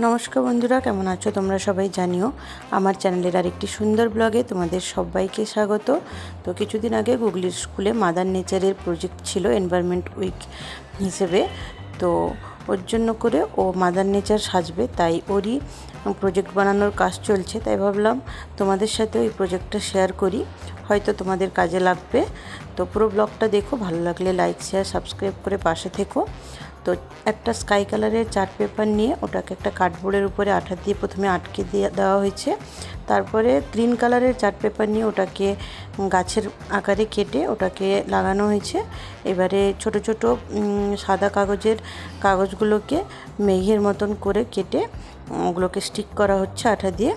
নমস্কার বন্ধুরা, কেমন আছো তোমরা সবাই? জানিও আমার চ্যানেলের আরেকটি সুন্দর ব্লগে তোমাদের সবাইকে স্বাগত। তো কিছুদিন আগে গুগলির স্কুলে মাদার নেচারের প্রজেক্ট ছিল এনভায়রনমেন্ট উইক হিসেবে। তো ওর জন্য করে ও মাদার নেচার সাজবে, তাই ওরই প্রজেক্ট বানানোর কাজ চলছে। তাই ভাবলাম তোমাদের সাথে ওই প্রজেক্টটা শেয়ার করি, হয়তো তোমাদের কাজে লাগবে। তো পুরো ব্লগটা দেখো, ভালো লাগলে লাইক শেয়ার সাবস্ক্রাইব করে পাশে থেকো। তো একটা স্কাই কালারের চার্ট পেপার নিয়ে ওটাকে একটা কার্ডবোর্ডের উপরে আঠা দিয়ে প্রথমে আটকে দেওয়া হয়েছে। তারপরে গ্রিন কালারের চার্ট পেপার নিয়ে ওটাকে গাছের আকারে কেটে ওটাকে লাগানো হয়েছে। এবারে ছোট ছোট সাদা কাগজগুলোকে মেঘের মতন করে কেটে ওগুলোকে স্টিক করা হচ্ছে আঠা দিয়ে।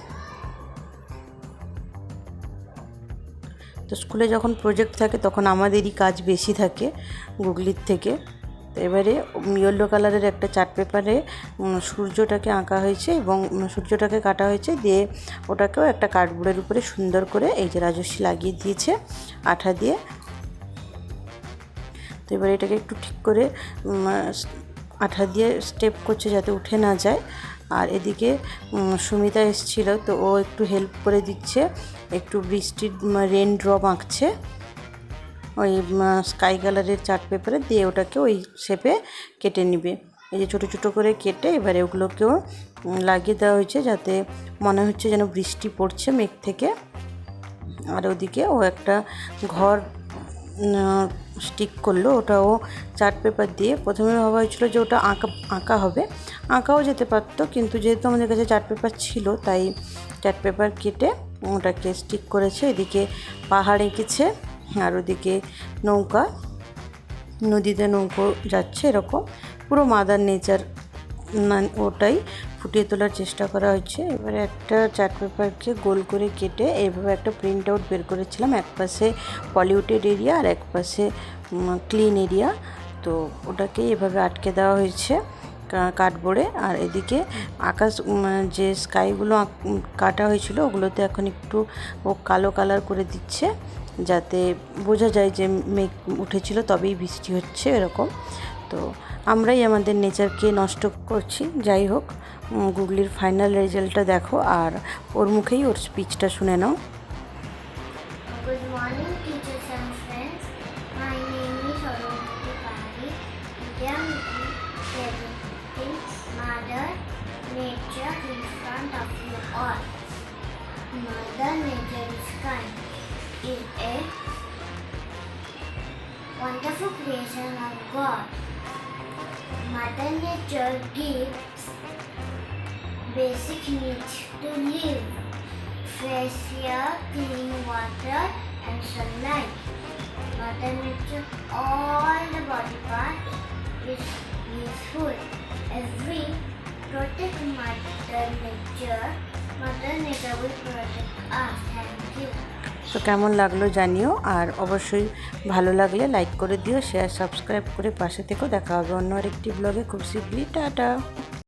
তো স্কুলে যখন প্রজেক্ট থাকে তখন আমাদেরই কাজ বেশি থাকে গুগলির থেকে। তো এবারে ইয়েলো কালারের একটা চার্ট পেপারে সূর্যটাকে আঁকা হয়েছে এবং সূর্যটাকে কাটা হয়েছে, দিয়ে ওটাকেও একটা কার্ডবোর্ডের উপরে সুন্দর করে এই যে রাজস্বী লাগিয়ে দিয়েছে আঠা দিয়ে। তো এবারে এটাকে একটু ঠিক করে আঠা দিয়ে স্টেপ করছে যাতে উঠে না যায়। আর এদিকে সুমিতা এসেছিল, তো ও একটু হেল্প করে দিচ্ছে, একটু বৃষ্টির রেন ড্রপ আঁকছে ওই স্কাই কালারের চার্ট পেপারে, দিয়ে ওটাকে ওই শেপে কেটে নিবে। এই যে ছোটো ছোটো করে কেটে এবারে ওগুলোকেও লাগিয়ে দেওয়া হয়েছে যাতে মনে হচ্ছে যেন বৃষ্টি পড়ছে মেঘ থেকে। আর ওদিকে ও একটা ঘর স্টিক করলো, ওটাও চার্ট পেপার দিয়ে। প্রথমে ভাবা হয়েছিল যে ওটা আঁকা হবে, আঁকাও যেতে পারতো, কিন্তু যেহেতু আমাদের কাছে চার্ট পেপার ছিল তাই চার্ট পেপার কেটে ওটাকে স্টিক করেছে। এদিকে পাহাড় এঁকেছে, আর ওদিকে নৌকা, নদীতে নৌকো যাচ্ছে, এরকম পুরো মাদার নেচার ওটাই ফুটিয়ে তোলার চেষ্টা করা হচ্ছে। এবারে একটা চার্ট পেপারকে গোল করে কেটে এইভাবে একটা প্রিন্ট আউট বের করেছিলাম, এক পাশে পলিউটেড এরিয়া আর এক পাশে ক্লিন এরিয়া। তো ওটাকেই এভাবে আটকে দেওয়া হয়েছে কার্ডবোর্ডে। আর এদিকে আকাশ যে স্কাইগুলো কাটা হয়েছিল ওগুলোতে এখন একটু ও কালো কালার করে দিচ্ছে যাতে বোঝা যায় যে মেঘ উঠেছিল তবেই বৃষ্টি হচ্ছে, এরকম। তো আমরাই আমাদের নেচারকে নষ্ট করছি। যাই হোক, গুগলির ফাইনাল রেজাল্টটা দেখো আর ওর মুখেই ওর স্পিচটা শুনে নাও। Good morning, teachers and friends. My name is Sadhan Sathi. Today I am presenting Mother Nature in front of you all. Mother Nature is kind. Is a wonderful creation of God. Mother Nature gives basic needs to live: fresh air, clean water, and sunlight. Mother Nature, all the body parts is useful. Every protect Mother Nature. Mother Nature will protect us. Thank you. তো কেমন লাগলো জানিও, আর অবশ্যই ভালো লাগলে like করে দিও, share subscribe করে পাশে থেকো। দেখা হবে অন্য আরেকটি ব্লগে খুব শীঘ্রই। টাটা।